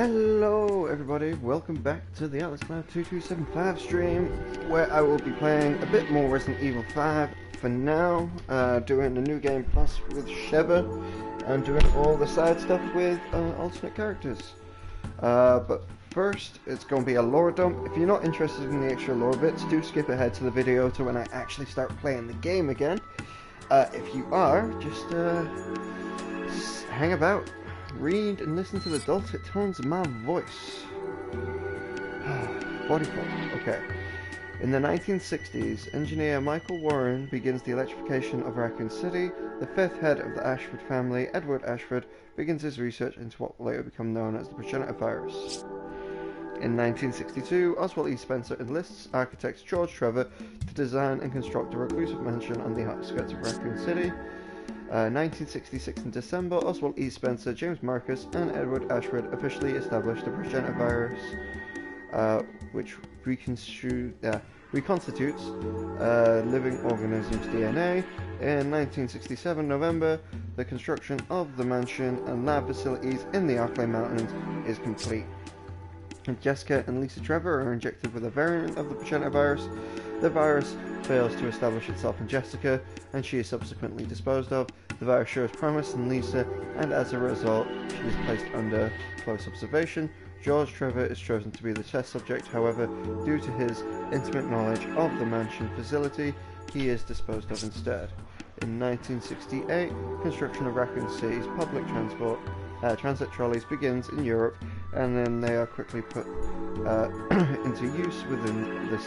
Hello everybody, welcome back to the Alex Cloud 2275 stream, where I will be playing a bit more Resident Evil 5 for now, doing the New Game Plus with Sheva, and doing all the side stuff with alternate characters. But first, it's going to be a lore dump. If you're not interested in the extra lore bits, do skip ahead to the video to when I actually start playing the game again. If you are, just hang about. Read and listen to the dulcet tones of my voice. 44. Okay. In the 1960s, engineer Michael Warren begins the electrification of Raccoon City. The fifth head of the Ashford family, Edward Ashford, begins his research into what will later become known as the progenitor virus. In 1962, Oswald E. Spencer enlists architect George Trevor to design and construct a reclusive mansion on the outskirts of Raccoon City. 1966 in December, Oswald E. Spencer, James Marcus, and Edward Ashford officially established the progenitor virus, which reconstitutes living organisms' DNA. In 1967 November, the construction of the mansion and lab facilities in the Arklay Mountains is complete. Jessica and Lisa Trevor are injected with a variant of the progenitor virus. The virus fails to establish itself in Jessica, and she is subsequently disposed of. The virus shows promise in Lisa, and as a result, she is placed under close observation. George Trevor is chosen to be the test subject. However, due to his intimate knowledge of the mansion facility, he is disposed of instead. In 1968, construction of Raccoon City's public transit trolleys begins in Europe, and then they are quickly put into use within the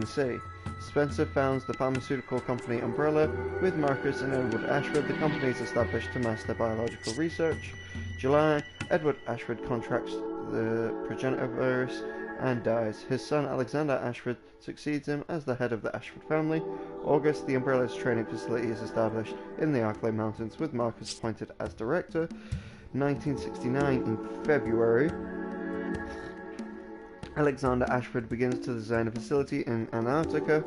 city. Spencer founds the pharmaceutical company Umbrella with Marcus and Edward Ashford. The company is established to master biological research. July, Edward Ashford contracts the progenitor virus and dies. His son Alexander Ashford succeeds him as the head of the Ashford family. August, the Umbrella's training facility is established in the Arklay Mountains with Marcus appointed as director. 1969 in February, Alexander Ashford begins to design a facility in Antarctica.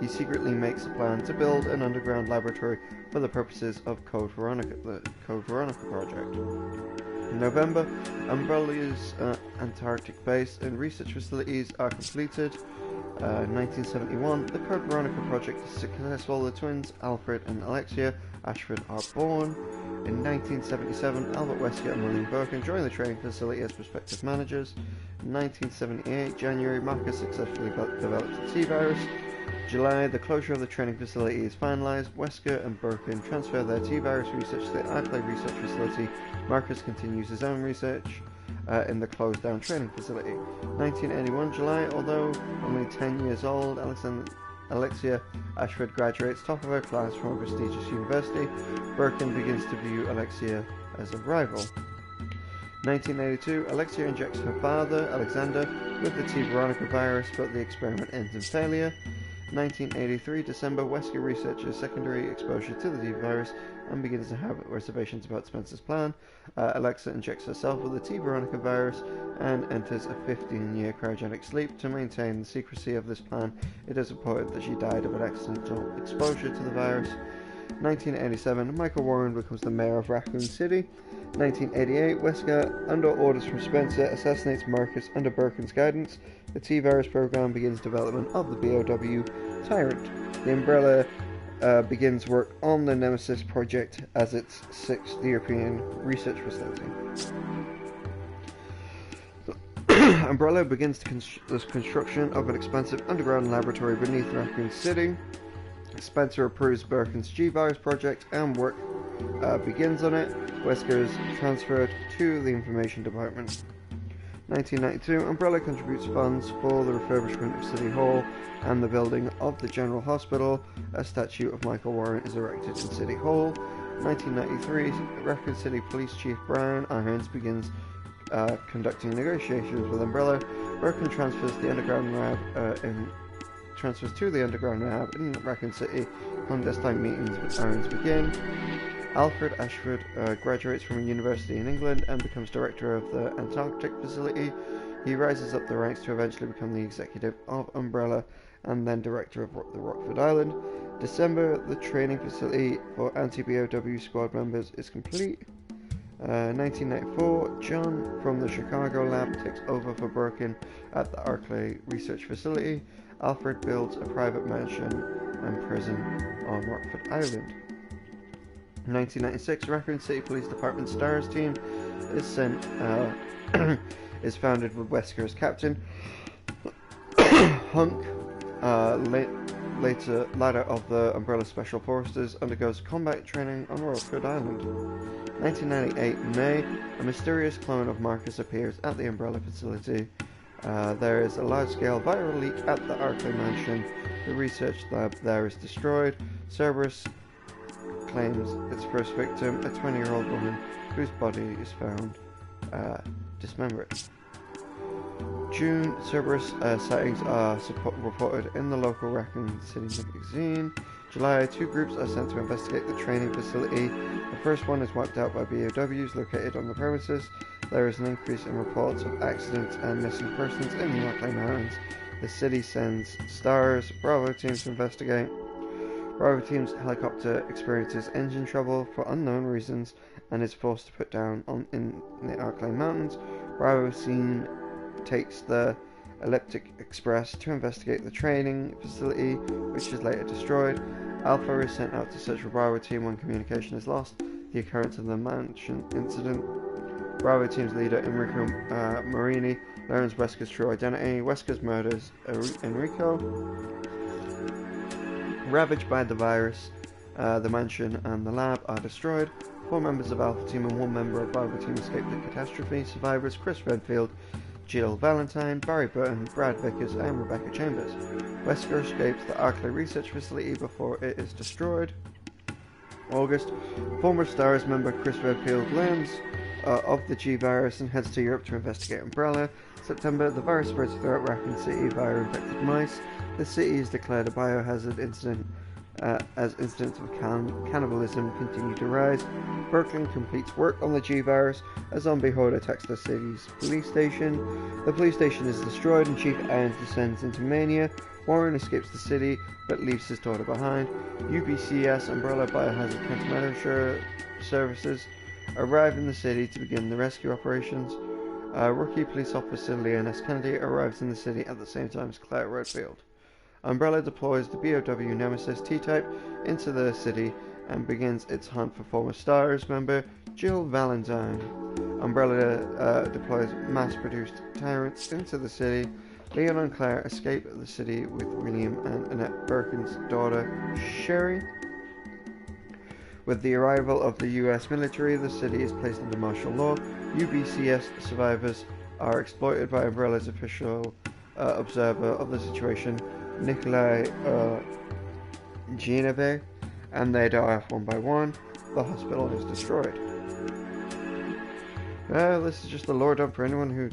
He secretly makes a plan to build an underground laboratory for the purposes of Code Veronica, the Code Veronica project. In November, Umbrella's Antarctic base and research facilities are completed. 1971, the Code Veronica project is successful. The twins, Alfred and Alexia Ashford, are born. In 1977, Albert Wesker and William Birkin join the training facility as prospective managers. In 1978, January, Marcus successfully develops the T-virus. July, the closure of the training facility is finalized. Wesker and Birkin transfer their T-virus research to the Arklay research facility. Marcus continues his own research in the closed-down training facility. 1981, July, although only 10 years old, Alexia Ashford graduates top of her class from a prestigious university. Birkin begins to view Alexia as a rival. 1982, Alexia injects her father, Alexander, with the T. Veronica virus, but the experiment ends in failure. 1983, December, Wesker researches secondary exposure to the T virus and begins to have reservations about Spencer's plan. Alexa injects herself with the T. Veronica virus and enters a 15-year cryogenic sleep. To maintain the secrecy of this plan, it is reported that she died of an accidental exposure to the virus. 1987, Michael Warren becomes the mayor of Raccoon City. 1988, Wesker, under orders from Spencer, assassinates Marcus under Birkin's guidance. The T-Virus program begins development of the BOW Tyrant. The Umbrella begins work on the Nemesis project as its sixth European research facility. Umbrella begins the construction of an expansive underground laboratory beneath Raccoon City. Spencer approves Birkin's G-Virus project and work begins on it. Wesker is transferred to the information department. 1992, Umbrella contributes funds for the refurbishment of City Hall and the building of the General Hospital. A statue of Michael Warren is erected in City Hall. 1993, Raccoon City Police Chief Brian Irons begins conducting negotiations with Umbrella. Birkin transfers to the underground lab in Raccoon City. Clandestine meetings with Irons begin. Alfred Ashford graduates from a university in England and becomes director of the Antarctic facility. He rises up the ranks to eventually become the executive of Umbrella and then director of the Rockford Island. December, the training facility for anti-BOW squad members is complete. 1994, John from the Chicago lab takes over for Birkin at the Arklay Research Facility. Alfred builds a private mansion and prison on Rockford Island. 1996, Raccoon City Police Department STARS team is founded with Wesker as captain. Hunk, later of the Umbrella Special Forces, undergoes combat training on Rockford Island. 1998, May, a mysterious clone of Marcus appears at the Umbrella facility. There is a large-scale viral leak at the Arklay mansion. The research lab there is destroyed. Cerberus claims its first victim, a 20-year-old woman whose body is found dismembered. June, Cerberus sightings are reported in the local Raccoon City magazine. July, 2 groups are sent to investigate the training facility. The first one is wiped out by BOWs located on the premises. There is an increase in reports of accidents and missing persons in the Arklay Mountains. The city sends STARS Bravo teams to investigate. Bravo team's helicopter experiences engine trouble for unknown reasons and is forced to put down in the Arklay Mountains. Bravo scene takes the Elliptic Express to investigate the training facility, which is later destroyed. Alpha is sent out to search for Bravo team when communication is lost. The occurrence of the mansion incident. Bravo team's leader Enrico Marini learns Wesker's true identity. Wesker murders Enrico. Ravaged by the virus, the mansion and the lab are destroyed. 4 members of Alpha team and 1 member of Bravo team escape the catastrophe. Survivors Chris Redfield, Jill Valentine, Barry Burton, Brad Vickers, and Rebecca Chambers. Wesker escapes the Arklay Research Facility before it is destroyed. August, former STARS member Chris Redfield learns of the G-Virus and heads to Europe to investigate Umbrella. September, the virus spreads throughout Raccoon City via infected mice. The city is declared a biohazard incident as incidents of cannibalism continue to rise. Birkin completes work on the G-Virus. A zombie horde attacks the city's police station. The police station is destroyed and Chief Irons descends into mania. Warren escapes the city but leaves his daughter behind. UBCS Umbrella Biohazard Countermeasure Services arrive in the city to begin the rescue operations. Rookie police officer Leon S. Kennedy arrives in the city at the same time as Claire Redfield. Umbrella deploys the BOW Nemesis T-Type into the city and begins its hunt for former STARS member Jill Valentine. Umbrella deploys mass-produced tyrants into the city. Leon and Claire escape the city with William and Annette Birkin's daughter, Sherry. With the arrival of the US military, the city is placed under martial law. UBCS survivors are exploited by Umbrella's official observer of the situation, Nikolai Geneve, and they die off one by one. The hospital is destroyed. This is just a lore dump for anyone who's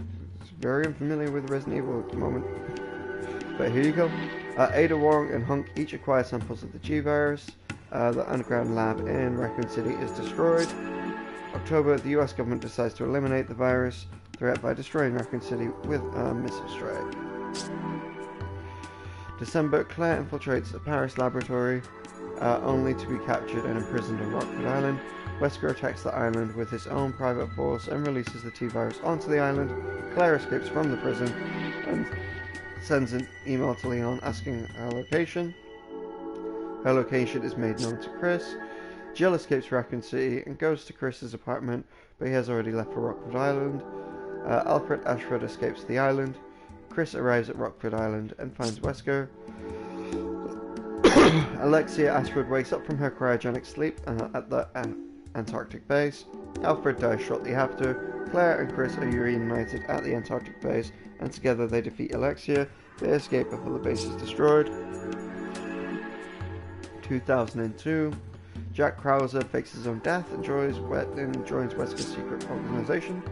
very unfamiliar with Resident Evil at the moment. But here you go. Ada Wong and Hunk each acquire samples of the G-Virus. The underground lab in Raccoon City is destroyed. October, the US government decides to eliminate the virus threat by destroying Raccoon City with a missile strike. December, Claire infiltrates a Paris laboratory, only to be captured and imprisoned on Rockford Island. Wesker attacks the island with his own private force and releases the T-Virus onto the island. Claire escapes from the prison and sends an email to Leon asking her location. Her location is made known to Chris. Jill escapes Raccoon City and goes to Chris's apartment, but he has already left for Rockford Island. Alfred Ashford escapes the island. Chris arrives at Rockford Island and finds Wesker. Alexia Ashford wakes up from her cryogenic sleep at the Antarctic base. Alfred dies shortly after. Claire and Chris are reunited at the Antarctic base, and together they defeat Alexia. They escape before the base is destroyed. 2002. Jack Krauser fakes his own death and joins Wesker's secret organization.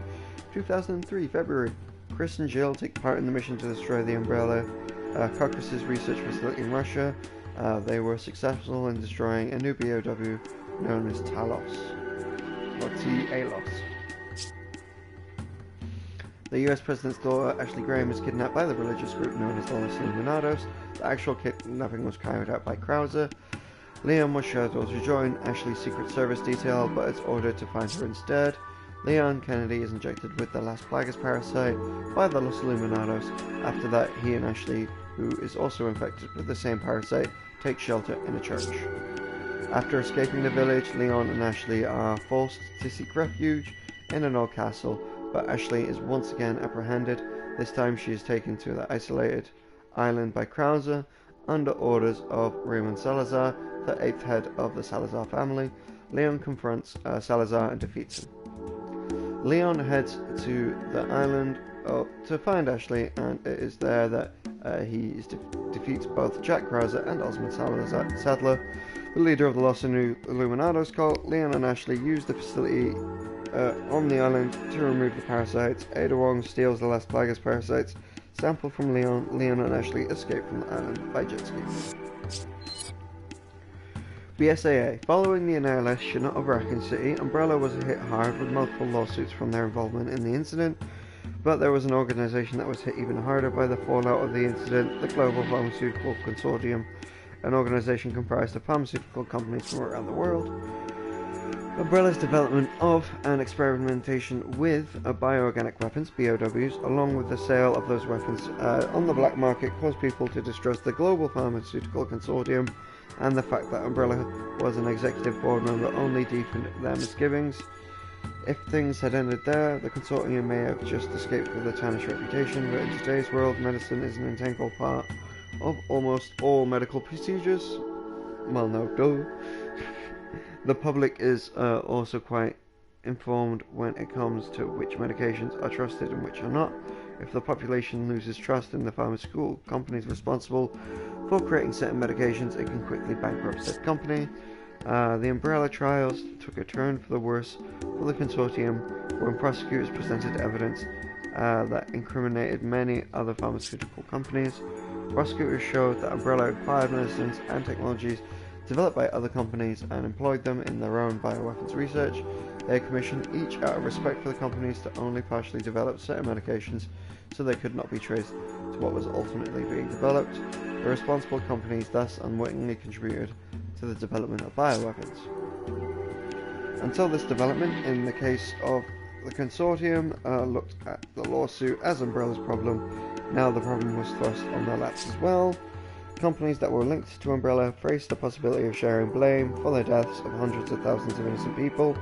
2003, February. Chris and Jill take part in the mission to destroy the Umbrella Caucasus research facility in Russia. They were successful in destroying a new BOW known as Talos, or T-Alos. The US President's daughter, Ashley Graham, is kidnapped by the religious group known as the Los Illuminados. The actual kidnapping was carried out by Krauser. Leon was scheduled to join Ashley's Secret Service detail, but is ordered to find her instead. Leon Kennedy is injected with the Las Plagas parasite by the Los Illuminados. After that, he and Ashley, who is also infected with the same parasite, take shelter in a church. After escaping the village, Leon and Ashley are forced to seek refuge in an old castle, but Ashley is once again apprehended. This time she is taken to the isolated island by Krauser under orders of Raymond Salazar, the 8th head of the Salazar family. Leon confronts Salazar and defeats him. Leon heads to the island to find Ashley, and it is there that he defeats both Jack Krauser and Osmond Sadler, the leader of the Los Illuminados cult. Leon and Ashley use the facility on the island to remove the parasites. Ada Wong steals the Las Plagas parasites sample from Leon. Leon and Ashley escape from the island by jet ski. BSAA. Following the annihilation of Raccoon City, Umbrella was hit hard with multiple lawsuits from their involvement in the incident, but there was an organization that was hit even harder by the fallout of the incident, the Global Pharmaceutical Consortium, an organization comprised of pharmaceutical companies from around the world. Umbrella's development of and experimentation with bioorganic weapons, BOWs, along with the sale of those weapons on the black market, caused people to distrust the Global Pharmaceutical Consortium, and the fact that Umbrella was an executive board member only deepened their misgivings. If things had ended there, the consortium may have just escaped with a tarnished reputation, but in today's world, medicine is an integral part of almost all medical procedures. Well, no, duh. The public is also quite informed when it comes to which medications are trusted and which are not. If the population loses trust in the pharmaceutical companies responsible for creating certain medications, it can quickly bankrupt said company. The Umbrella trials took a turn for the worse for the consortium when prosecutors presented evidence that incriminated many other pharmaceutical companies. Prosecutors showed that Umbrella acquired medicines and technologies developed by other companies and employed them in their own bioweapons research. They commissioned each out of respect for the companies to only partially develop certain medications so they could not be traced to what was ultimately being developed. The responsible companies thus unwittingly contributed to the development of bioweapons. Until this development, in the case of the consortium, looked at the lawsuit as Umbrella's problem. Now the problem was thrust on their laps as well. Companies that were linked to Umbrella faced the possibility of sharing blame for the deaths of hundreds of thousands of innocent people,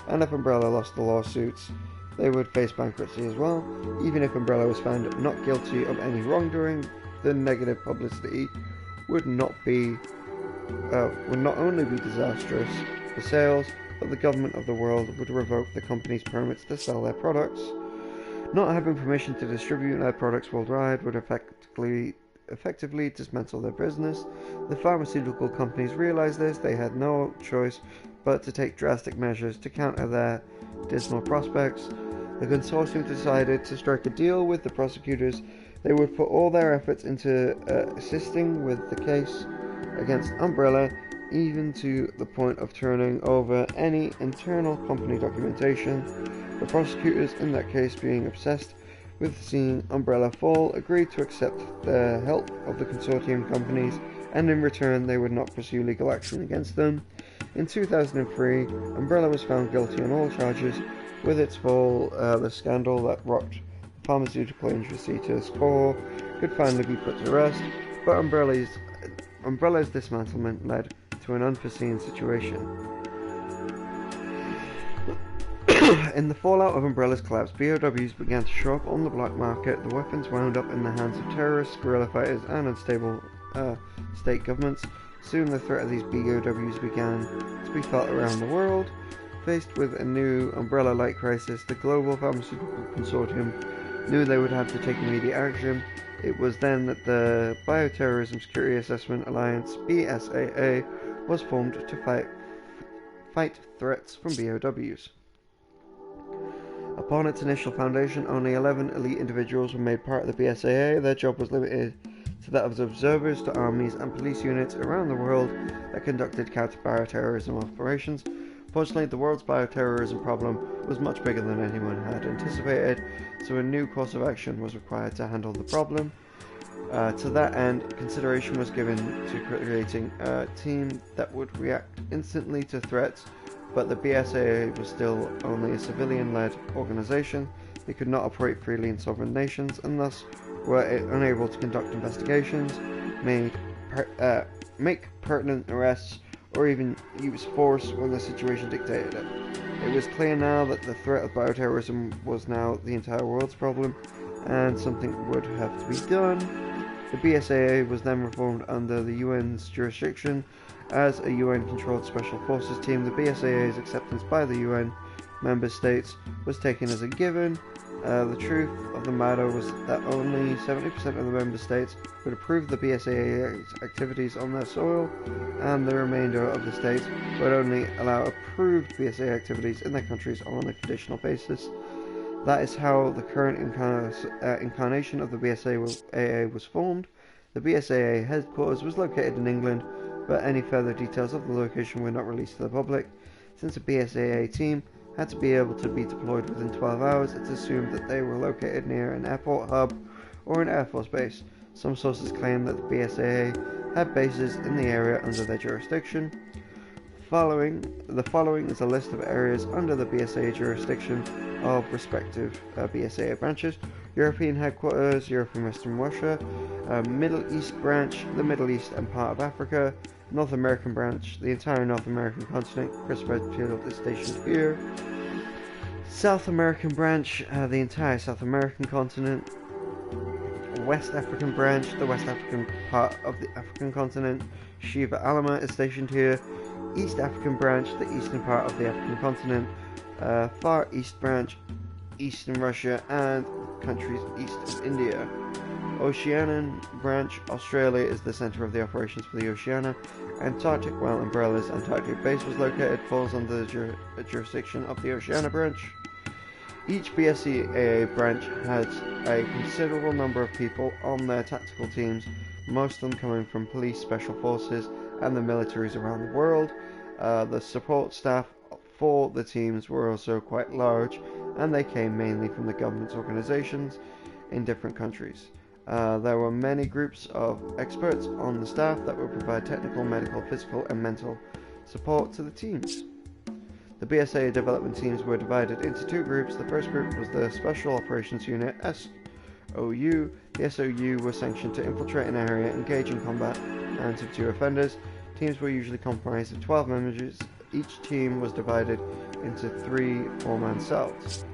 and if Umbrella lost the lawsuits, they would face bankruptcy as well. Even if Umbrella was found not guilty of any wrongdoing, the negative publicity would not only be disastrous for sales, but the government of the world would revoke the company's permits to sell their products. Not having permission to distribute their products worldwide would effectively dismantle their business. The pharmaceutical companies realized this. They had no choice but to take drastic measures to counter their dismal prospects. The consortium decided to strike a deal with the prosecutors. They would put all their efforts into assisting with the case against Umbrella, even to the point of turning over any internal company documentation. The prosecutors in that case, being obsessed with seeing Umbrella fall, agreed to accept the help of the consortium companies, and in return they would not pursue legal action against them. In 2003, Umbrella was found guilty on all charges. With its fall, the scandal that rocked the pharmaceutical industry to its core could finally be put to rest, but Umbrella's dismantlement led to an unforeseen situation. In the fallout of Umbrella's collapse, BOWs began to show up on the black market. The weapons wound up in the hands of terrorists, guerrilla fighters, and unstable state governments. Soon the threat of these BOWs began to be felt around the world. Faced with a new Umbrella-like crisis, the Global Pharmaceutical Consortium knew they would have to take immediate action. It was then that the Bioterrorism Security Assessment Alliance, BSAA, was formed to fight threats from BOWs. Upon its initial foundation, only 11 elite individuals were made part of the BSAA. Their job was limited to that of observers to armies and police units around the world that conducted counter-bioterrorism operations. Fortunately, the world's bioterrorism problem was much bigger than anyone had anticipated, so a new course of action was required to handle the problem. To that end, consideration was given to creating a team that would react instantly to threats but the BSAA was still only a civilian-led organization. They could not operate freely in sovereign nations, and thus were unable to conduct investigations, make pertinent arrests, or even use force when the situation dictated it. It was clear now that the threat of bioterrorism was now the entire world's problem, and something would have to be done. The BSAA was then reformed under the UN's jurisdiction as a UN-controlled special forces team. The BSAA's acceptance by the UN member states was taken as a given. The truth of the matter was that only 70% of the member states would approve the BSAA's activities on their soil, and the remainder of the states would only allow approved BSAA activities in their countries on a conditional basis. That is how the current incarnation of the BSAA was formed. The BSAA headquarters was located in England, but any further details of the location were not released to the public. Since a BSAA team had to be able to be deployed within 12 hours, it's assumed that they were located near an airport hub or an Air Force base. Some sources claim that the BSAA had bases in the area under their jurisdiction. The following is a list of areas under the BSAA jurisdiction of respective BSAA branches: European headquarters, Europe and Western Russia, Middle East branch, the Middle East and part of Africa, North American branch, the entire North American continent. Chris Redfield is stationed here. South American branch, the entire South American continent. West African branch, the West African part of the African continent. Shiva Alama is stationed here. East African branch, the eastern part of the African continent. Far East branch, Eastern Russia and countries east of India. Oceanian branch, Australia is the center of the operations for the Oceania. Antarctic, while Umbrella's Antarctic base was located, falls under the jurisdiction of the Oceania branch. Each BSAA branch has a considerable number of people on their tactical teams, most of them coming from police, special forces, and the militaries around the world. The support staff for the teams were also quite large, and they came mainly from the government's organizations in different countries. There were many groups of experts on the staff that would provide technical, medical, physical, and mental support to the teams. The BSAA development teams were divided into two groups. The first group was the Special Operations Unit, SOU. The SOU was sanctioned to infiltrate an area, engage in combat, and subdue offenders. Teams were usually comprised of 12 members. Each team was divided into 3 4-man cells.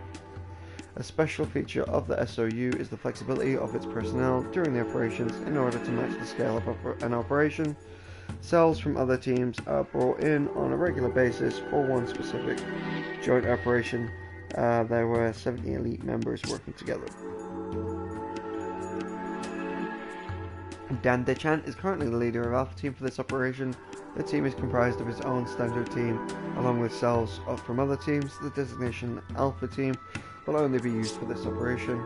A special feature of the SOU is the flexibility of its personnel during the operations in order to match the scale of an operation. Cells from other teams are brought in on a regular basis for one specific joint operation. There were 70 elite members working together. Dan Dechant is currently the leader of Alpha Team for this operation. The team is comprised of his own standard team, along with cells from other teams. The designation Alpha Team will only be used for this operation.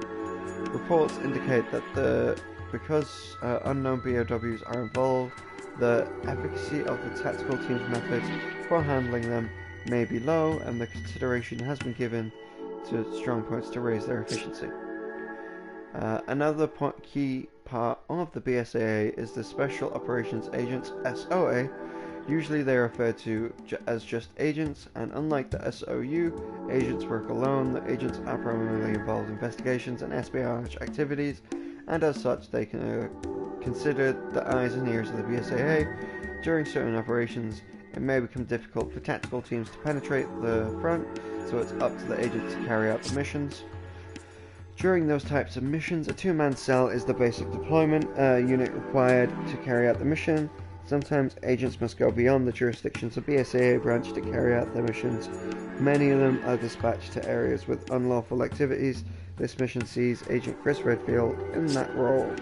Reports indicate that because unknown BOWs are involved, the efficacy of the tactical team's methods for handling them may be low, and the consideration has been given to strong points to raise their efficiency. Another key part of the BSAA is the Special Operations Agents, SOA. Usually they are referred to as just agents, and unlike the SOU, agents work alone. The agents are primarily involved in investigations and espionage activities, and as such they can consider the eyes and ears of the BSAA. During certain operations, it may become difficult for tactical teams to penetrate the front, so it's up to the agents to carry out the missions. During those types of missions, a 2-man cell is the basic deployment unit required to carry out the mission. Sometimes agents must go beyond the jurisdictions of BSAA branch to carry out their missions. Many of them are dispatched to areas with unlawful activities. This mission sees Agent Chris Redfield in that role.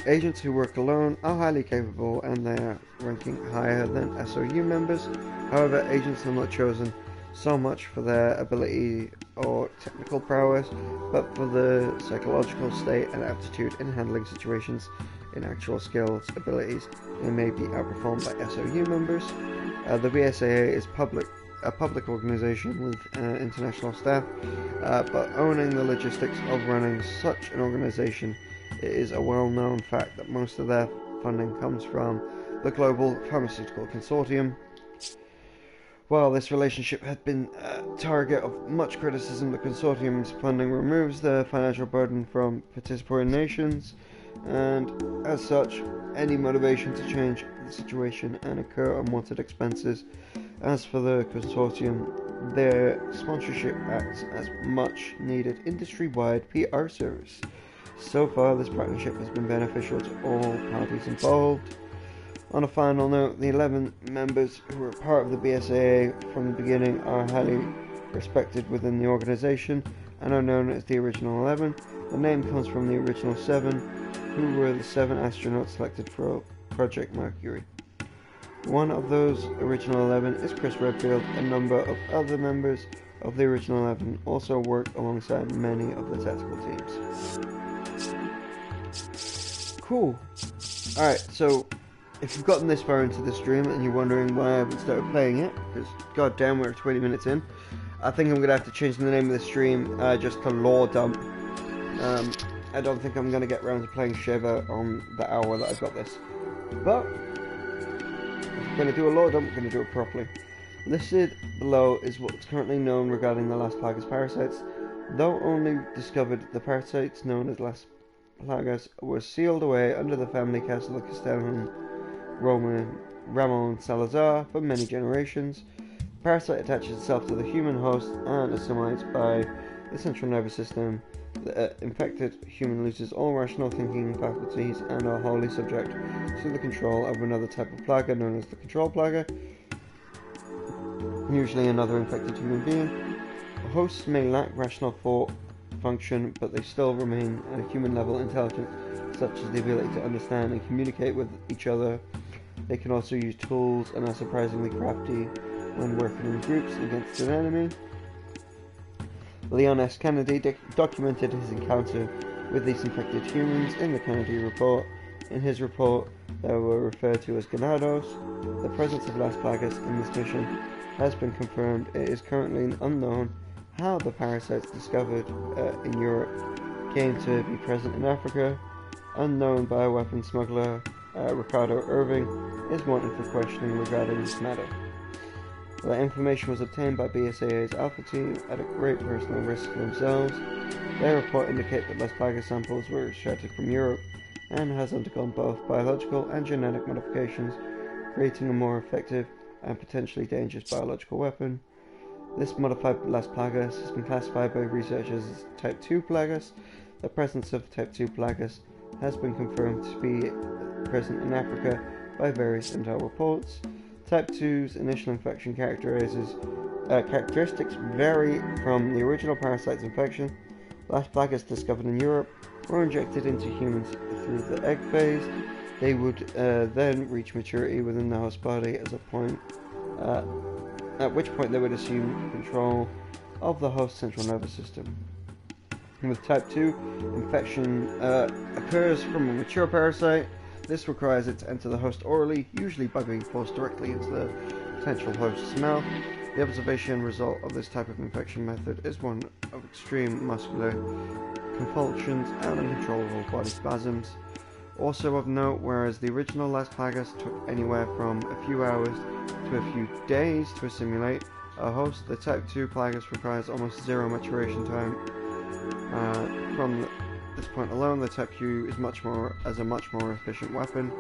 Agents who work alone are highly capable, and they are ranking higher than SOU members. However, agents are not chosen so much for their ability or technical prowess, but for the psychological state and aptitude in handling situations. In actual skills, abilities, they may be outperformed by SOU members. The BSAA is a public organization with international staff, but owning the logistics of running such an organization, it is a well-known fact that most of their funding comes from the Global Pharmaceutical Consortium. While this relationship had been a target of much criticism, the consortium's funding removes the financial burden from participating nations, and as such, any motivation to change the situation and incur unwanted expenses. As for the consortium, their sponsorship acts as much needed industry-wide PR service. So far, this partnership has been beneficial to all parties involved. On a final note, the 11 members who were part of the BSAA from the beginning are highly respected within the organization and are known as the Original 11. The name comes from the Original 7, who were the 7 astronauts selected for Project Mercury. One of those Original 11 is Chris Redfield. A number of other members of the Original 11 also work alongside many of the tactical teams. Cool. Alright, so if you've gotten this far into the stream and you're wondering why I haven't started playing it, because goddamn we're 20 minutes in, I think I'm going to have to change the name of the stream just to Lore Dump. I don't think I'm going to get around to playing Shiva on the hour that I've got this. But if we're going to do a Lore Dump, we're going to do it properly. Listed below is what's currently known regarding the Las Plagas parasites. Though only discovered, the parasites known as Las Plagas were sealed away under the family castle of Castellan Ramon Salazar for many generations. The parasite attaches itself to the human host and assimilates by the central nervous system. The infected human loses all rational thinking faculties and are wholly subject to the control of another type of plaga known as the control plaga, usually another infected human being. Hosts may lack rational thought function, but they still remain at a human level intelligence, such as the ability to understand and communicate with each other. They can also use tools and are surprisingly crafty when working in groups against an enemy. Leon S. Kennedy documented his encounter with these infected humans in the Kennedy Report. In his report, they were referred to as Ganados. The presence of Las Plagas in this mission has been confirmed. It is currently unknown how the parasites discovered in Europe came to be present in Africa. Unknown bioweapon smuggler Ricardo Irving is wanted for questioning regarding this matter. The information was obtained by BSAA's Alpha team at a great personal risk to themselves. Their report indicates that Las Plagas samples were extracted from Europe and has undergone both biological and genetic modifications, creating a more effective and potentially dangerous biological weapon. This modified Las Plagas has been classified by researchers as Type 2 Plagas. The presence of Type 2 Plagas has been confirmed to be present in Africa by various intel reports. Type 2's initial infection characteristics vary from the original parasite's infection. Las Plagas discovered in Europe were injected into humans through the egg phase. They would then reach maturity within the host body at which point they would assume control of the host central nervous system. With Type 2, infection occurs from a mature parasite. This requires it to enter the host orally, usually by being forced directly into the potential host's mouth. The observation result of this type of infection method is one of extreme muscular convulsions and uncontrollable body spasms. Also of note, whereas the original Las Plagas took anywhere from a few hours to a few days to assimilate a host, the Type 2 Plagas requires almost zero maturation time. From this point alone, the Type 2 is a much more efficient weapon.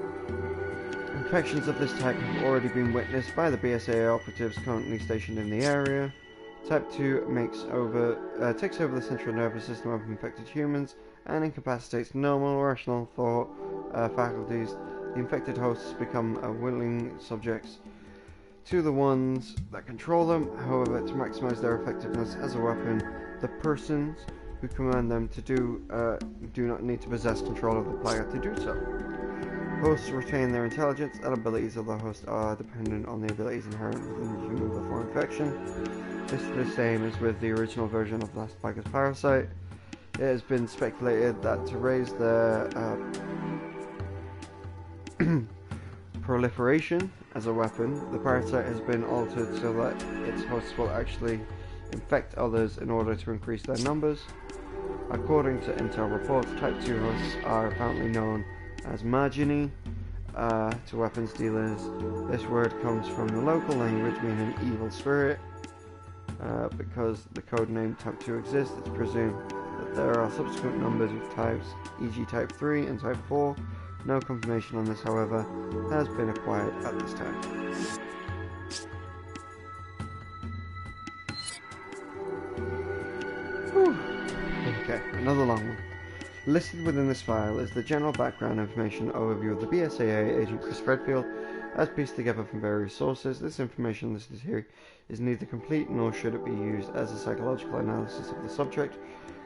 Infections of this type have already been witnessed by the BSAA operatives currently stationed in the area. Type 2 takes over the central nervous system of infected humans and incapacitates normal rational thought faculties. The infected hosts become willing subjects to the ones that control them. However, to maximize their effectiveness as a weapon, the persons who command them to do not need to possess control of the plaga to do so. Hosts retain their intelligence, and abilities of the host are dependent on the abilities inherent within the human before infection. This is the same as with the original version of Las Plagas parasite. It has been speculated that to raise their proliferation as a weapon, the parasite has been altered so that its hosts will actually infect others in order to increase their numbers. According to intel reports, Type 2 hosts are apparently known as Magini. to weapons dealers. This word comes from the local language meaning evil spirit. Because the codename Type 2 exists, it's presumed that there are subsequent numbers with types, e.g. Type 3 and Type 4. No confirmation on this, however, has been acquired at this time. Whew. Okay, another long one. Listed within this file is the general background information overview of the BSAA agent Chris Redfield, as pieced together from various sources. This information listed here is neither complete nor should it be used as a psychological analysis of the subject.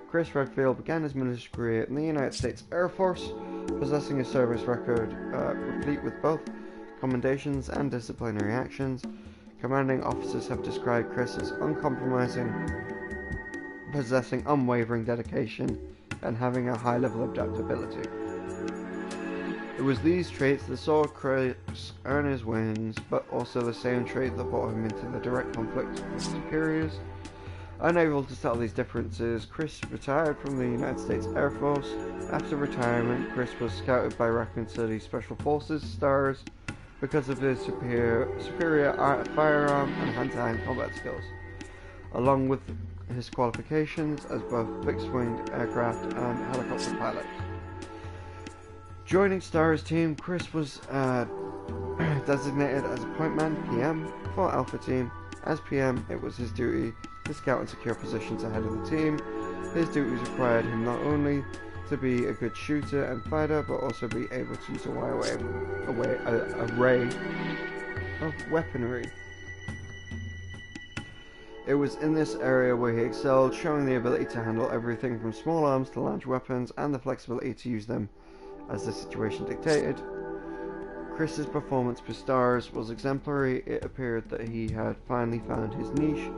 Chris Redfield began his military career in the United States Air Force, possessing a service record replete with both commendations and disciplinary actions. Commanding officers have described Chris as uncompromising, possessing unwavering dedication, and having a high level of adaptability. It was these traits that saw Chris earn his wings, but also the same trait that brought him into the direct conflict with his superiors. Unable to settle these differences, Chris retired from the United States Air Force. After retirement, Chris was scouted by Raccoon City Special Forces STARS because of his superior firearm and hand-to-hand combat skills, along with his qualifications as both fixed-winged aircraft and helicopter pilot. Joining STARS team, Chris was designated as a point man PM for Alpha Team. As PM, it was his duty to scout and secure positions ahead of the team. His duties required him not only to be a good shooter and fighter, but also be able to use a wide array of weaponry. It was in this area where he excelled, showing the ability to handle everything from small arms to large weapons and the flexibility to use them as the situation dictated. Chris's performance for STARS was exemplary. It appeared that he had finally found his niche,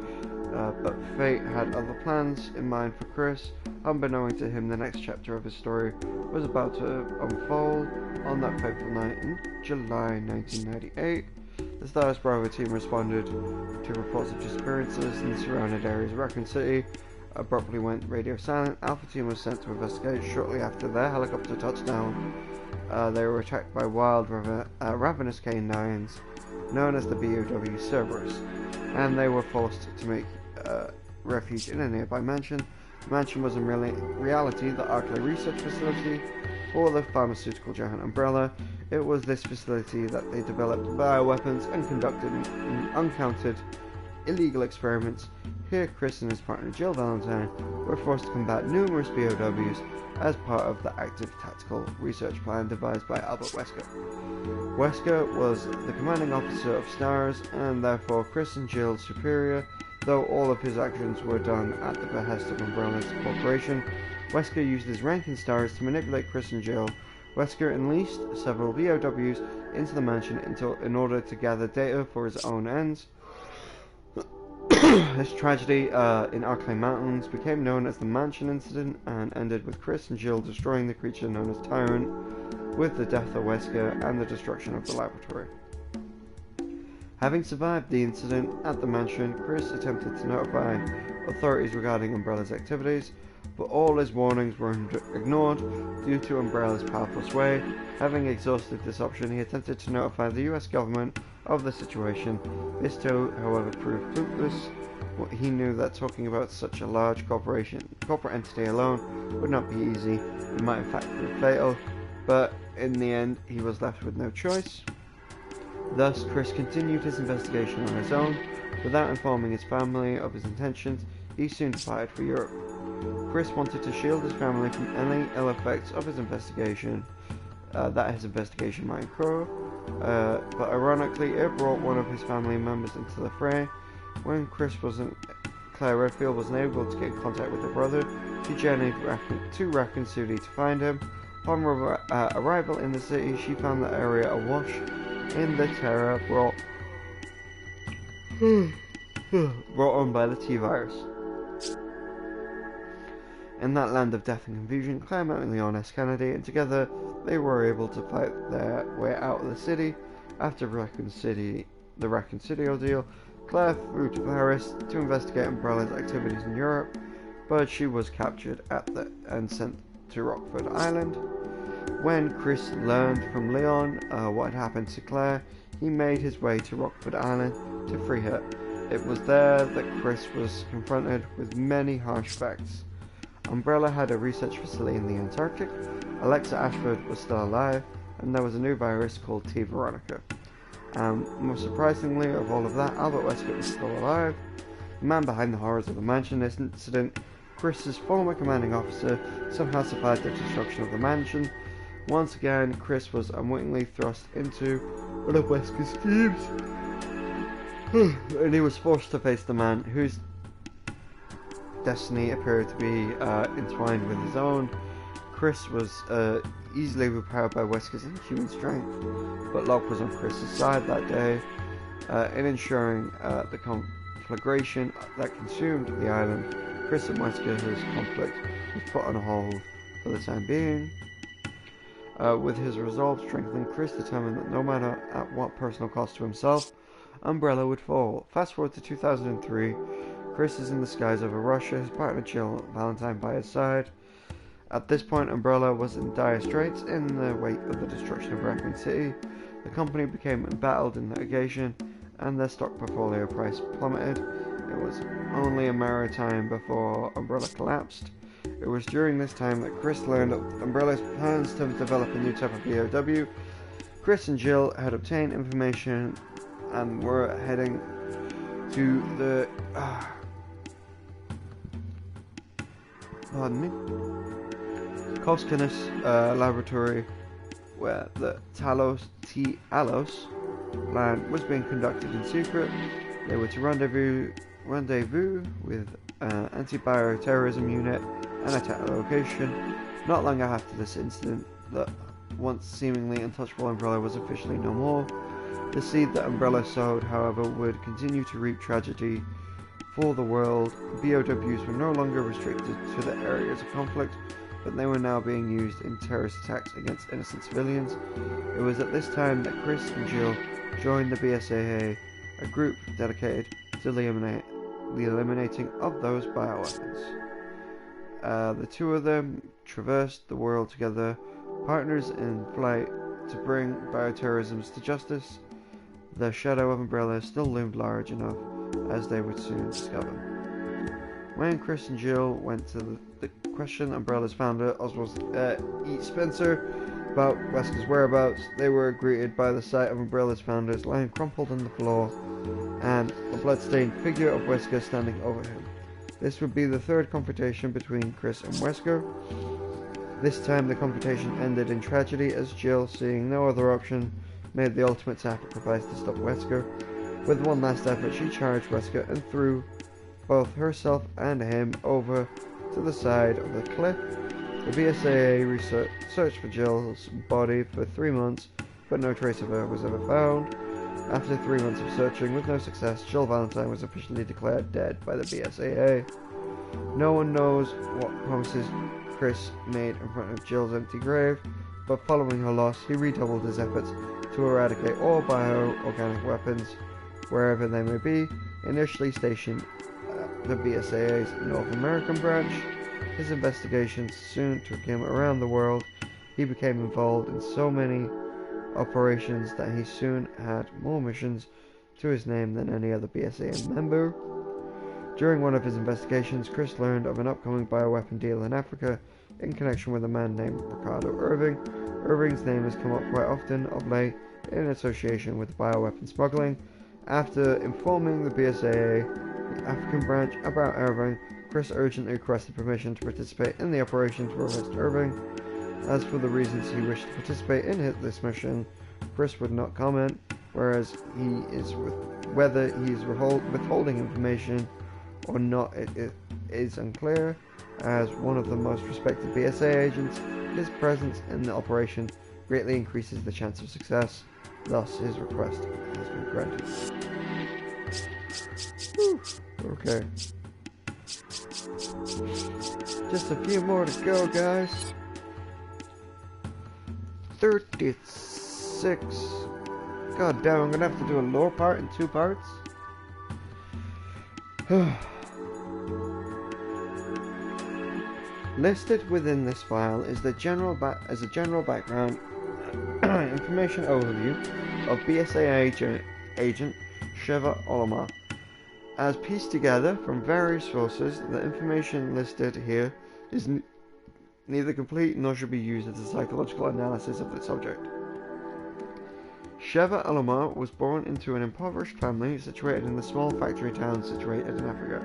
but fate had other plans in mind for Chris. Unbeknown to him, the next chapter of his story was about to unfold. On that fateful night in July 1998, the STARS Bravo team responded to reports of disappearances in the surrounding areas of Raccoon City. Abruptly went radio silent. Alpha team was sent to investigate. Shortly after their helicopter touchdown, they were attacked by wild ravenous canines known as the BOW Cerberus, and they were forced to make refuge in a nearby mansion. The mansion was in reality the Arklay research facility for the pharmaceutical giant Umbrella. It was this facility that they developed bioweapons and conducted uncounted illegal experiments. Here, Chris and his partner Jill Valentine were forced to combat numerous BOWs as part of the active tactical research plan devised by Albert Wesker. Wesker was the commanding officer of STARS and therefore Chris and Jill's superior, though all of his actions were done at the behest of Umbrella's corporation. Wesker used his rank in STARS to manipulate Chris and Jill. Wesker enlisted several BOWs into the mansion in order to gather data for his own ends. This tragedy in Arklay Mountains became known as the Mansion Incident and ended with Chris and Jill destroying the creature known as Tyrant, with the death of Wesker and the destruction of the laboratory. Having survived the incident at the mansion, Chris attempted to notify authorities regarding Umbrella's activities, but all his warnings were ignored due to Umbrella's powerful sway. Having exhausted this option, he attempted to notify the US government of the situation. This too, however, proved fruitless. He knew that talking about such a large corporate entity alone would not be easy. It might in fact prove fatal, but in the end, he was left with no choice. Thus, Chris continued his investigation on his own. Without informing his family of his intentions, he soon departed for Europe. Chris wanted to shield his family from any ill effects of his investigation that his investigation might incur, but ironically it brought one of his family members into the fray. When Claire Redfield wasn't able to get in contact with her brother, she journeyed to Raccoon City to find him. Upon arrival in the city, she found the area awash in the terror brought on by the T-Virus. In that land of death and confusion, Claire met Leon S. Kennedy, and together they were able to fight their way out of the city. After the Raccoon City ordeal, Claire flew to Paris to investigate Umbrella's activities in Europe, but she was captured and sent to Rockford Island. When Chris learned from Leon what had happened to Claire, he made his way to Rockford Island to free her. It was there that Chris was confronted with many harsh facts. Umbrella had a research facility in the Antarctic, Alexa Ashford was still alive, and there was a new virus called T. Veronica. Most surprisingly of all of that, Albert Wesker was still alive. The man behind the horrors of the mansion incident, Chris's former commanding officer, somehow survived the destruction of the mansion. Once again, Chris was unwittingly thrust into one of Wesker's schemes, and he was forced to face the man whose destiny appeared to be entwined with his own. Chris was easily repowered by Wesker's inhuman strength, but Locke was on Chris's side that day in ensuring the conflagration that consumed the island. Chris and Wesker's conflict was put on hold for the time being. With his resolve strengthened, Chris determined that no matter at what personal cost to himself, Umbrella would fall. Fast forward to 2003, Chris is in the skies over Russia, his partner Jill Valentine by his side. At this point, Umbrella was in dire straits in the wake of the destruction of Raccoon City. The company became embattled in litigation, and their stock portfolio price plummeted. It was only a matter of time before Umbrella collapsed. It was during this time that Chris learned of Umbrella's plans to develop a new type of BOW. Chris and Jill had obtained information and were heading to the Koskinis laboratory, where the Talos plan was being conducted in secret. They were to rendezvous with an anti-bioterrorism unit and attack the location. Not long after this incident, the once seemingly untouchable Umbrella was officially no more. The seed that Umbrella sowed, however, would continue to reap tragedy for the world. BOWs were no longer restricted to the areas of conflict, but they were now being used in terrorist attacks against innocent civilians. It was at this time that Chris and Jill joined the BSAA, a group dedicated to the eliminating of those bioweapons. The two of them traversed the world together, partners in flight to bring bioterrorism to justice. The shadow of Umbrella still loomed large enough, as they would soon discover. When Chris and Jill went to the question Umbrella's founder, Oswald E. Spencer, about Wesker's whereabouts, they were greeted by the sight of Umbrella's founders lying crumpled on the floor and the blood-stained figure of Wesker standing over him. This would be the third confrontation between Chris and Wesker. This time the confrontation ended in tragedy, as Jill, seeing no other option, made the ultimate sacrifice to stop Wesker. With one last effort, she charged Wesker and threw both herself and him over to the side of the cliff. The BSAA searched for Jill's body for 3 months, but no trace of her was ever found. After 3 months of searching with no success, Jill Valentine was officially declared dead by the BSAA. No one knows what promises Chris made in front of Jill's empty grave, but following her loss, he redoubled his efforts to eradicate all bioorganic weapons, wherever they may be. Initially stationed at the BSAA's North American branch, his investigations soon took him around the world. He became involved in so many operations that he soon had more missions to his name than any other BSAA member. During one of his investigations, Chris learned of an upcoming bioweapon deal in Africa in connection with a man named Ricardo Irving. Irving's name has come up quite often of late in association with bioweapon smuggling. After informing the BSAA, the African branch, about Irving, Chris urgently requested permission to participate in the operation to arrest Irving. As for the reasons he wished to participate in this mission, Chris would not comment, whether he is withholding information or not it is unclear. As one of the most respected BSA agents, his presence in the operation greatly increases the chance of success. Thus, his request has been granted. Whew. Okay. Just a few more to go, guys. 36. God damn, I'm gonna have to do a lore part in 2 parts. Listed within this file is a general background information overview of BSA agent Sheva Olamar. As pieced together from various sources, the information listed here is neither complete nor should be used as a psychological analysis of the subject. Sheva Olamar was born into an impoverished family situated in a small factory town situated in Africa.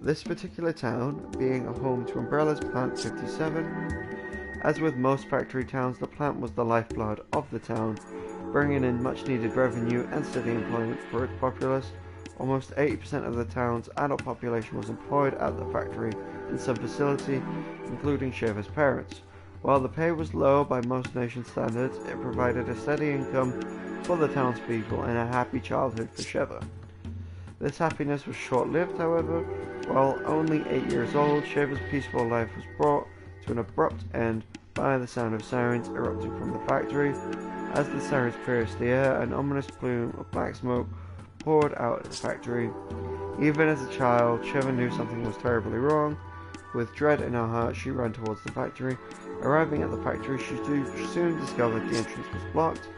This particular town being a home to Umbrella's Plant 57. As with most factory towns, the plant was the lifeblood of the town, bringing in much needed revenue and steady employment for its populace. Almost 80% of the town's adult population was employed at the factory in some facility, including Sheva's parents. While the pay was low by most nation standards, it provided a steady income for the townspeople and a happy childhood for Sheva. This happiness was short-lived, however. While only 8 years old, Sheva's peaceful life was brought to an abrupt end by the sound of sirens erupting from the factory. As the sirens pierced the air, an ominous plume of black smoke poured out of the factory. Even as a child, Sheva knew something was terribly wrong. With dread in her heart, she ran towards the factory. Arriving at the factory, she soon discovered the entrance was blocked.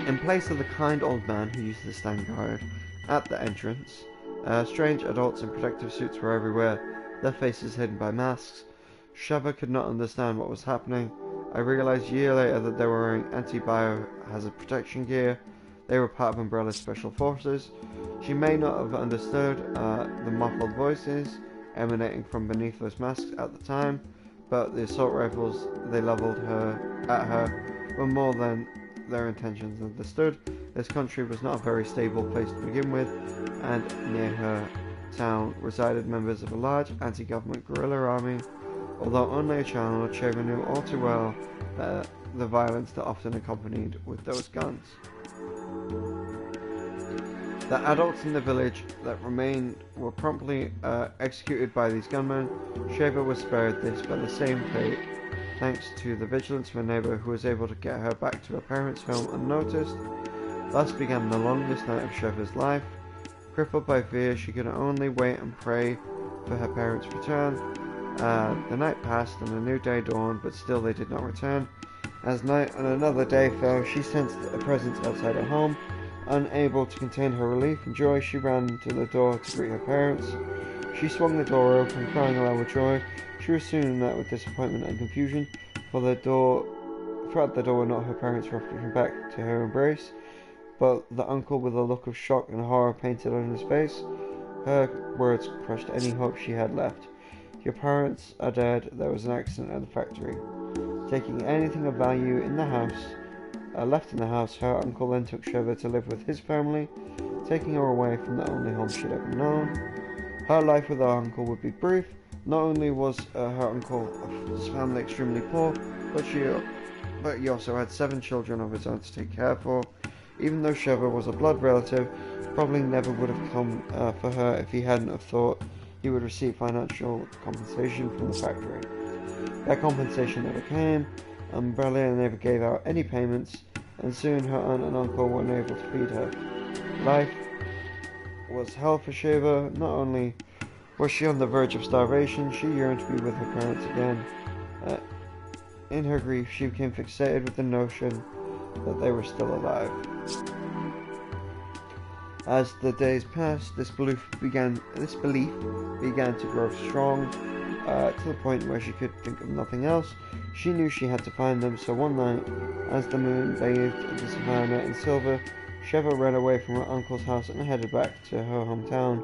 In place of the kind old man who used to stand guard at the entrance, strange adults in protective suits were everywhere, their faces hidden by masks. Sheva could not understand what was happening. I realized years later that they were wearing anti-biohazard protection gear. They were part of Umbrella's special forces. She may not have understood the muffled voices emanating from beneath those masks at the time, but the assault rifles they leveled at her were more than their intentions understood. This country was not a very stable place to begin with, and near her town resided members of a large anti-government guerrilla army. Although only a child, Sheva knew all too well the violence that often accompanied with those guns. The adults in the village that remained were promptly executed by these gunmen. Sheva was spared this by the same fate, thanks to the vigilance of a neighbor who was able to get her back to her parents' home unnoticed. Thus began the longest night of Sheva's life. Crippled by fear, she could only wait and pray for her parents' return. The night passed and a new day dawned, but still they did not return. As night on another day fell, she sensed a presence outside her home. Unable to contain her relief and joy, she ran to the door to greet her parents. She swung the door open, crying aloud with joy. She was soon met with disappointment and confusion, for at the door were not her parents rushing back to her embrace, but the uncle with a look of shock and horror painted on his face. Her words crushed any hope she had left. Your parents are dead. There was an accident at the factory. Taking anything of value in the house, left in the house, her uncle then took Sheva to live with his family, taking her away from the only home she'd ever known. Her life with her uncle would be brief. Not only was her uncle's family extremely poor, but he also had 7 children of his own to take care for. Even though Sheva was a blood relative, probably never would have come for her if he hadn't have thought he would receive financial compensation from the factory. That compensation never came. Umbrella never gave out any payments, and soon her aunt and uncle were unable to feed her. Life was hell for Sheva. Not only was she on the verge of starvation, she yearned to be with her parents again. In her grief, she became fixated with the notion that they were still alive. As the days passed, this belief began to grow strong, to the point where she could think of nothing else. She knew she had to find them, so one night, as the moon bathed the savannah in silver, Sheva ran away from her uncle's house and headed back to her hometown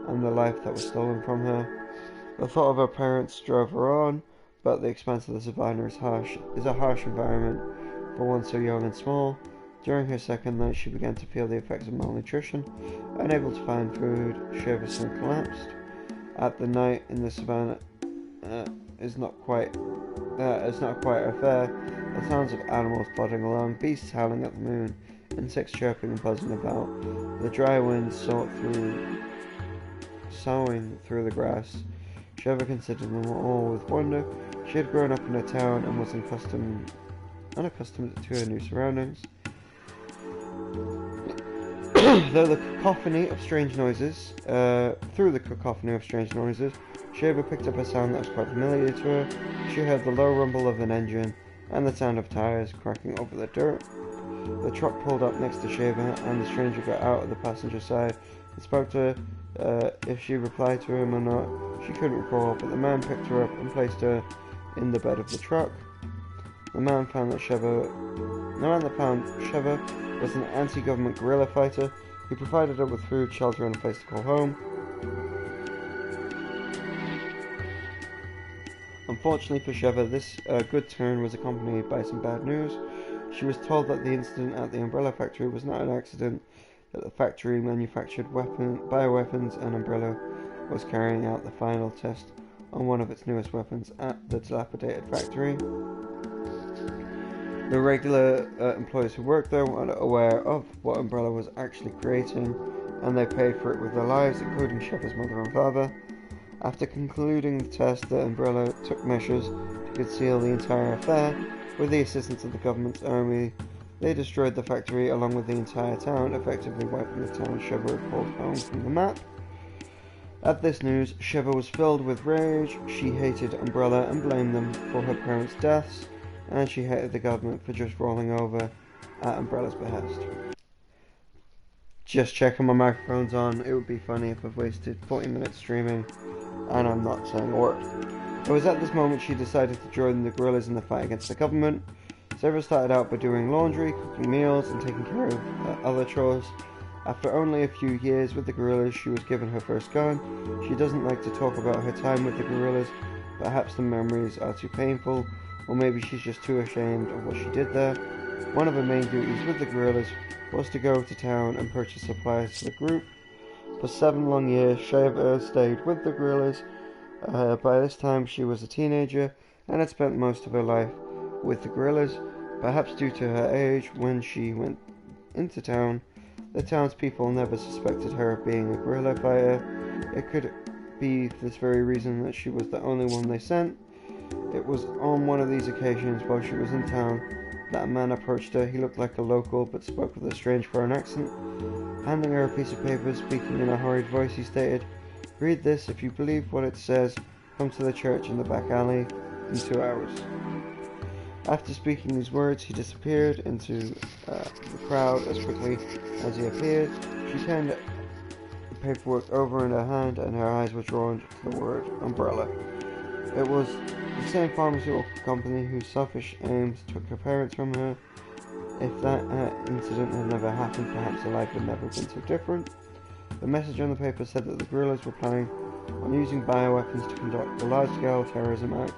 and the life that was stolen from her. The thought of her parents drove her on, but the expanse of the savannah is a harsh environment for one so young and small. During her second night, she began to feel the effects of malnutrition. Unable to find food, Sheva soon collapsed. At the night in the savannah is not quite a fair. The sounds of animals plodding along, beasts howling at the moon, insects chirping and buzzing about. The dry wind soughing through the grass. Sheva considered them all with wonder. She had grown up in a town and was unaccustomed to her new surroundings. Through the cacophony of strange noises, Sheva picked up a sound that was quite familiar to her. She heard the low rumble of an engine and the sound of tires cracking over the dirt. The truck pulled up next to Sheva, and the stranger got out of the passenger side and spoke to her. If she replied to him or not, she couldn't recall, but the man picked her up and placed her in the bed of the truck. The man that found Sheva was an anti-government guerrilla fighter. He provided her with food, shelter, and a place to call home. Unfortunately for Sheva, this good turn was accompanied by some bad news. She was told that the incident at the Umbrella factory was not an accident, that the factory manufactured bioweapons, and Umbrella was carrying out the final test on one of its newest weapons at the dilapidated factory. The regular employees who worked there weren't aware of what Umbrella was actually creating, and they paid for it with their lives, including Sheva's mother and father. After concluding the test, the Umbrella took measures to conceal the entire affair. With the assistance of the government's army, they destroyed the factory along with the entire town, effectively wiping the town Sheva had called home from the map. At this news, Sheva was filled with rage. She hated Umbrella and blamed them for her parents' deaths, and she hated the government for just rolling over at Umbrella's behest. Just checking my microphone's on. It would be funny if I've wasted 40 minutes streaming and I'm not saying a word. It was at this moment she decided to join the guerrillas in the fight against the government. Sarah started out by doing laundry, cooking meals, and taking care of other chores. After only a few years with the guerrillas, she was given her first gun. She doesn't like to talk about her time with the guerrillas. Perhaps the memories are too painful, or maybe she's just too ashamed of what she did there. One of her main duties with the guerrillas was to go to town and purchase supplies for the group. For 7 long years, Sheva stayed with the guerrillas. By this time, she was a teenager and had spent most of her life with the guerrillas. Perhaps due to her age, when she went into town, the townspeople never suspected her of being a guerrilla fighter. It could be for this very reason that she was the only one they sent. It was on one of these occasions while she was in town that a man approached her. He looked like a local but spoke with a strange foreign accent. Handing her a piece of paper, speaking in a hurried voice, he stated, "Read this. If you believe what it says, come to the church in the back alley in 2 hours." After speaking these words, he disappeared into the crowd as quickly as he appeared. She turned the paperwork over in her hand, and her eyes were drawn to the word Umbrella. It was the same pharmaceutical company whose selfish aims took her parents from her. If that incident had never happened, perhaps her life would never have been so different. The message on the paper said that the guerrillas were planning on using bioweapons to conduct a large-scale terrorism act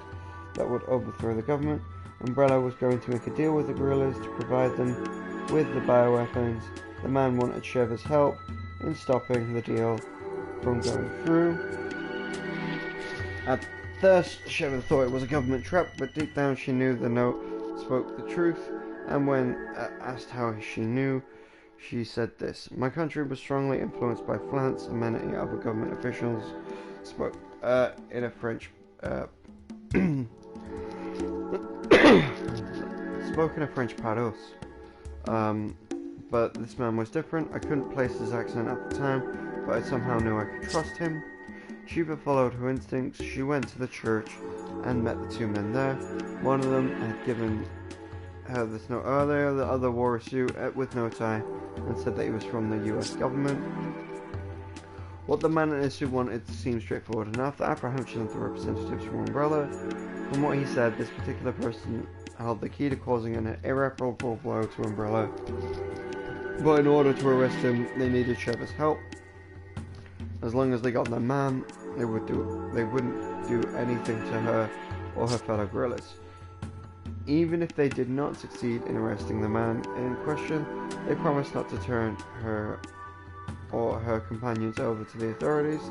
that would overthrow the government. Umbrella was going to make a deal with the guerrillas to provide them with the bioweapons. The man wanted Sheva's help in stopping the deal from going through. At first, Sheva thought it was a government trap, but deep down she knew the note spoke the truth, and when asked how she knew, she said this: "My country was strongly influenced by France, and many other government officials spoke in a French spoke in a French paros. But this man was different. I couldn't place his accent at the time, but I somehow knew I could trust him." Sheva followed her instincts. She went to the church and met the 2 men there. One of them had given her this note earlier. The other wore a suit with no tie and said that he was from the US government. What the man in his suit wanted seemed straightforward enough: the apprehension of the representatives from Umbrella. From what he said, this particular person held the key to causing an irreparable blow to Umbrella. But in order to arrest him, they needed Sheva's help. As long as they got their man, they wouldn't do anything to her or her fellow guerrillas. Even if they did not succeed in arresting the man in question, they promised not to turn her or her companions over to the authorities.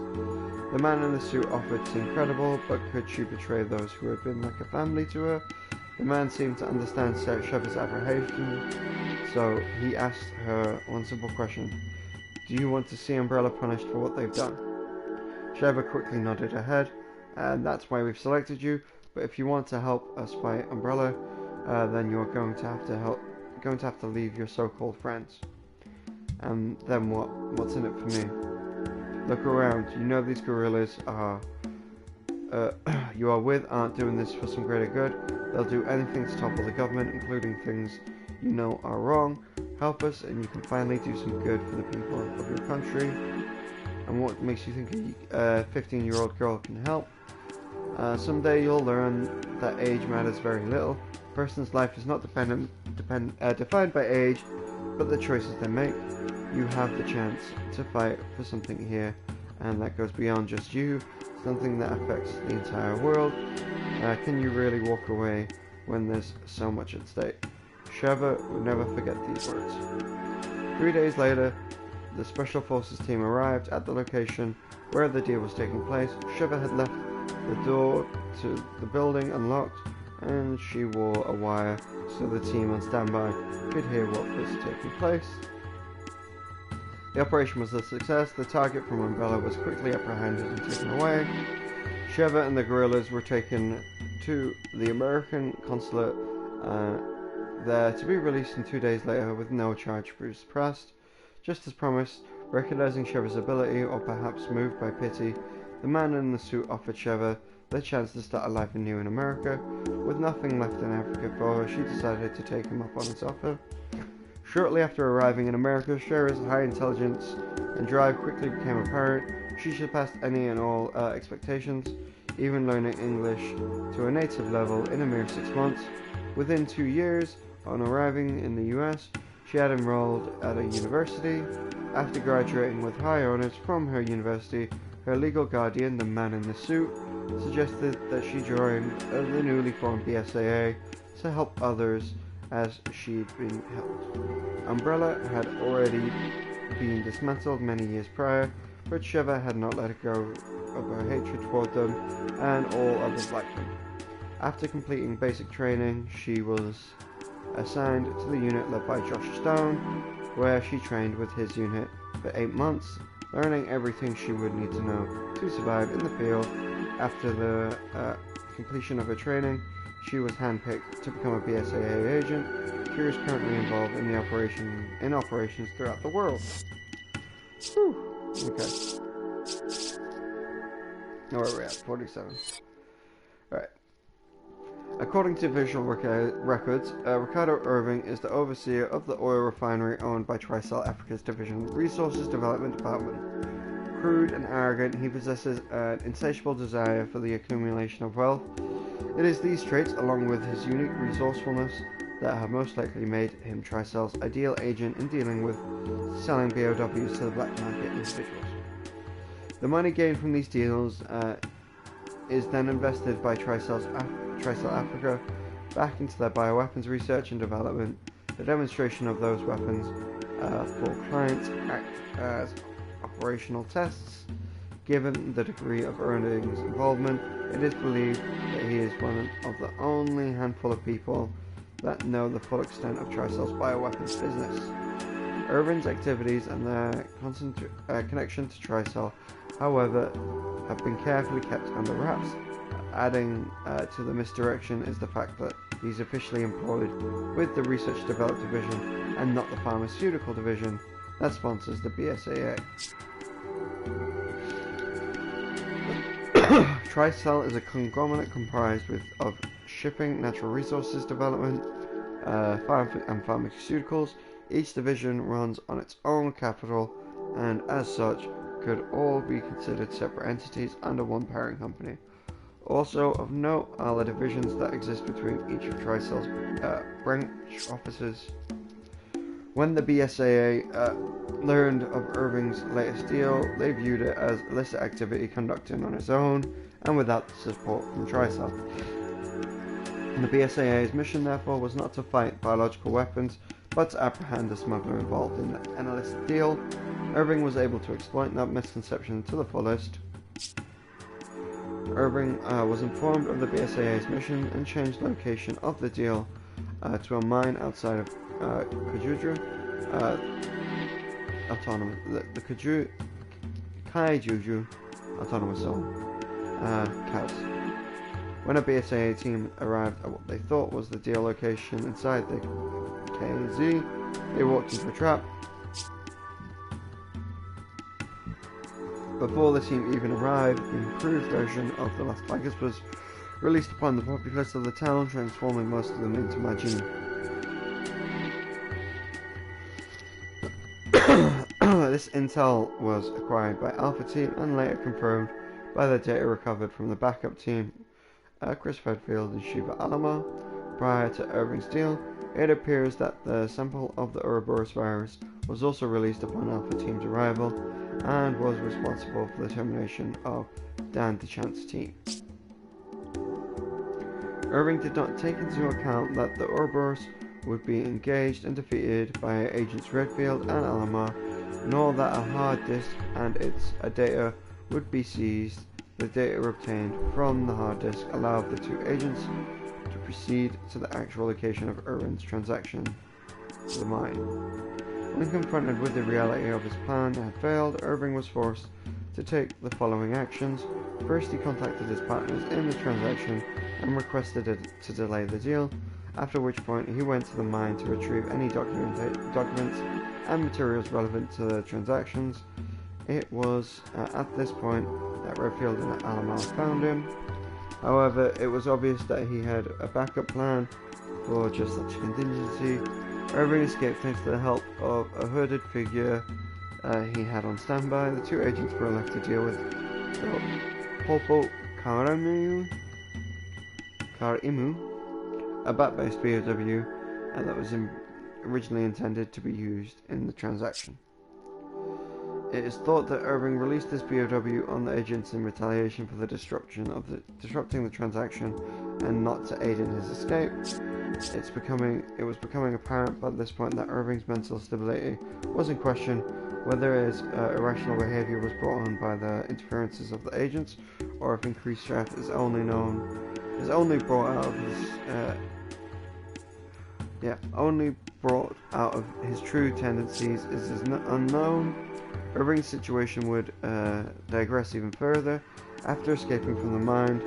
The man in the suit offered to seem credible, but could she betray those who had been like a family to her? The man seemed to understand Sheva's apprehension, so he asked her one simple question: "Do you want to see Umbrella punished for what they've done?" Sheva quickly nodded her head. "And that's why we've selected you. But if you want to help us fight Umbrella, then you're going to have to leave your so-called friends." And then what? What's in it for me? Look around. You know these guerrillas you are with aren't doing this for some greater good. They'll do anything to topple the government, including things you know are wrong. Help us and you can finally do some good for the people of your country. And what makes you think a 15-year-old girl can help? Someday you'll learn that age matters very little. A person's life is not defined by age, but the choices they make. You have the chance to fight for something here, and that goes beyond just you, something that affects the entire world. Can you really walk away when there's so much at stake? Sheva would never forget these words. 3 days later, the Special Forces team arrived at the location where the deal was taking place. Sheva had left the door to the building unlocked, and she wore a wire so the team on standby could hear what was taking place. The operation was a success. The target from Umbrella was quickly apprehended and taken away. Sheva and the guerrillas were taken to the American consulate there to be released 2 days later with no charge pressed. Just as promised, recognizing Sheva's ability, or perhaps moved by pity, the man in the suit offered Sheva the chance to start a life anew in America. With nothing left in Africa for her, she decided to take him up on his offer. Shortly after arriving in America, Sheva's high intelligence and drive quickly became apparent. She surpassed any and all expectations, even learning English to a native level in a mere 6 months. Within 2 years, on arriving in the US, she had enrolled at a university. After graduating with high honors from her university, her legal guardian, the man in the suit, suggested that she join the newly formed BSAA to help others as she'd been helped. Umbrella had already been dismantled many years prior, but Sheva had not let go of her hatred toward them and all others like them. After completing basic training, she was assigned to the unit led by Josh Stone, where she trained with his unit for 8 months, learning everything she would need to know to survive in the field. After the completion of her training, she was handpicked to become a BSAA agent. She is currently involved in operations throughout the world. Whew. Okay. Where are we at? 47. Alright. According to official records, Ricardo Irving is the overseer of the oil refinery owned by Trisol Africa's Division Resources Development Department. Crude and arrogant, he possesses an insatiable desire for the accumulation of wealth. It is these traits, along with his unique resourcefulness, that have most likely made him Trisol's ideal agent in dealing with selling BOWs to the black market individuals. The money gained from these deals is then invested by Trisol Africa back into their bioweapons research and development. The demonstration of those weapons for clients act as operational tests. Given the degree of Irving's involvement, it is believed that he is one of the only handful of people that know the full extent of Trisol's bioweapons business. Irving's activities and their connection to Trisol, however, have been carefully kept under wraps. Adding to the misdirection is the fact that he's officially employed with the Research Development Division and not the Pharmaceutical Division that sponsors the BSAA. Trisol is a conglomerate comprised of shipping, natural resources development, and pharmaceuticals. Each division runs on its own capital and as such could all be considered separate entities under one parent company. Also of note are the divisions that exist between each of Trisol's branch offices. When the BSAA learned of Irving's latest deal, they viewed it as illicit activity conducted on its own and without the support from Trisol. The BSAA's mission, therefore, was not to fight biological weapons, but to apprehend the smuggler involved in an illicit deal. Irving was able to exploit that misconception to the fullest. Irving was informed of the BSAA's mission and changed the location of the deal to a mine outside of Kaijuju Autonomous, the Kaijuju Autonomous Zone, CAZ. When a BSAA team arrived at what they thought was the deal location inside the KZ, they walked into a trap. Before the team even arrived, the improved version of the Las Plagas was released upon the populace of the town, transforming most of them into Majin. This intel was acquired by Alpha Team and later confirmed by the data recovered from the backup team, Chris Redfield and Shiva Alama. Prior to Irving's deal, it appears that the sample of the Ouroboros virus was also released upon Alpha Team's arrival and was responsible for the termination of Dan DeChance's team. Irving did not take into account that the Ouroboros would be engaged and defeated by agents Redfield and Alama, nor that a hard disk and its data would be seized. The data obtained from the hard disk allowed the two agents to proceed to the actual location of Irving's transaction to the mine. When confronted with the reality of his plan had failed, Irving was forced to take the following actions. First, he contacted his partners in the transaction and requested to delay the deal, after which point he went to the mine to retrieve any documents and materials relevant to the transactions. It was at this point that Redfield and Alama found him. However, it was obvious that he had a backup plan for just such a contingency. Irving escaped thanks to the help of a hooded figure he had on standby. The two agents were left to deal with the Polpo Karimu, a bat-based BOW that was originally intended to be used in the transaction. It is thought that Irving released this BOW on the agents in retaliation for the disrupting the transaction and not to aid in his escape. It was becoming apparent by this point that Irving's mental stability was in question, whether his irrational behavior was brought on by the interferences of the agents, or if increased stress is only brought out of his true tendencies is unknown. Irving's situation would digress even further. After escaping from the mine,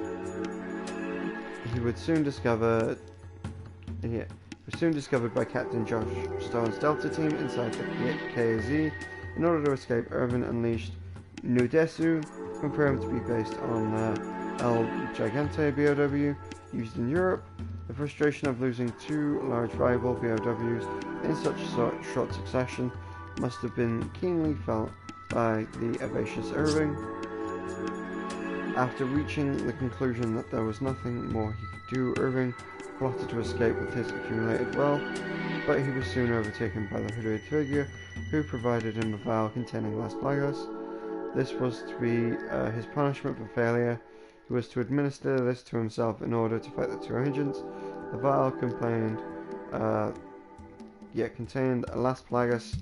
he was soon discovered by Captain Josh Stone's Delta team inside the KZ. In order to escape, Irving unleashed Nudesu, confirmed to be based on the El Gigante BOW used in Europe. The frustration of losing two large rival BOWs in such short succession must have been keenly felt by the vivacious Irving. After reaching the conclusion that there was nothing more he could do, Irving plotted to escape with his accumulated wealth, but he was soon overtaken by the hooded figure, who provided him a vial containing Las Plagas. This was to be his punishment for failure. He was to administer this to himself in order to fight the two agents. The vial contained a Las Plagas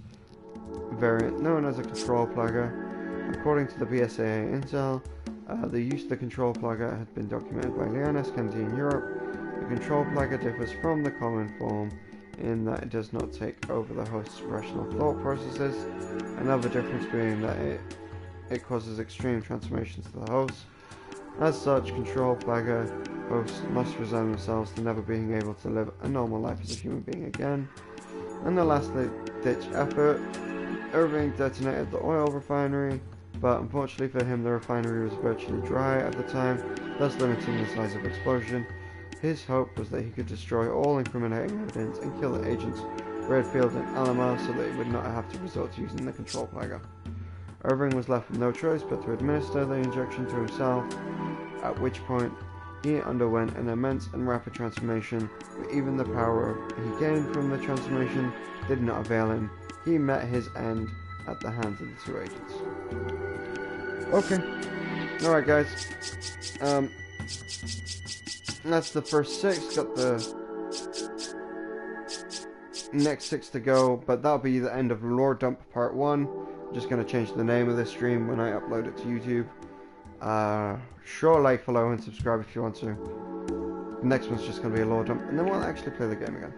variant known as a control plaga. According to the BSAA intel, the use of the control plaga had been documented by Leon S. Kennedy in Europe. The control plaga differs from the common form in that it does not take over the host's rational thought processes. Another difference being that it causes extreme transformations to the host. As such, control plaga hosts must resign themselves to never being able to live a normal life as a human being again. In the last-ditch effort, Irving detonated the oil refinery, but unfortunately for him the refinery was virtually dry at the time, thus limiting the size of the explosion. His hope was that he could destroy all incriminating evidence and kill the agents Redfield and Alama so that he would not have to resort to using the control plaga. Irving was left with no choice but to administer the injection to himself, at which point he underwent an immense and rapid transformation, but even the power he gained from the transformation did not avail him. He met his end at the hands of the two agents. Okay. Alright guys. That's the first 6. Got the next 6 to go, but that'll be the end of Lore Dump Part 1. I'm just going to change the name of this stream when I upload it to YouTube. Sure, like, follow, and subscribe if you want to. The next one's just going to be a lore dump, and then we'll actually play the game again.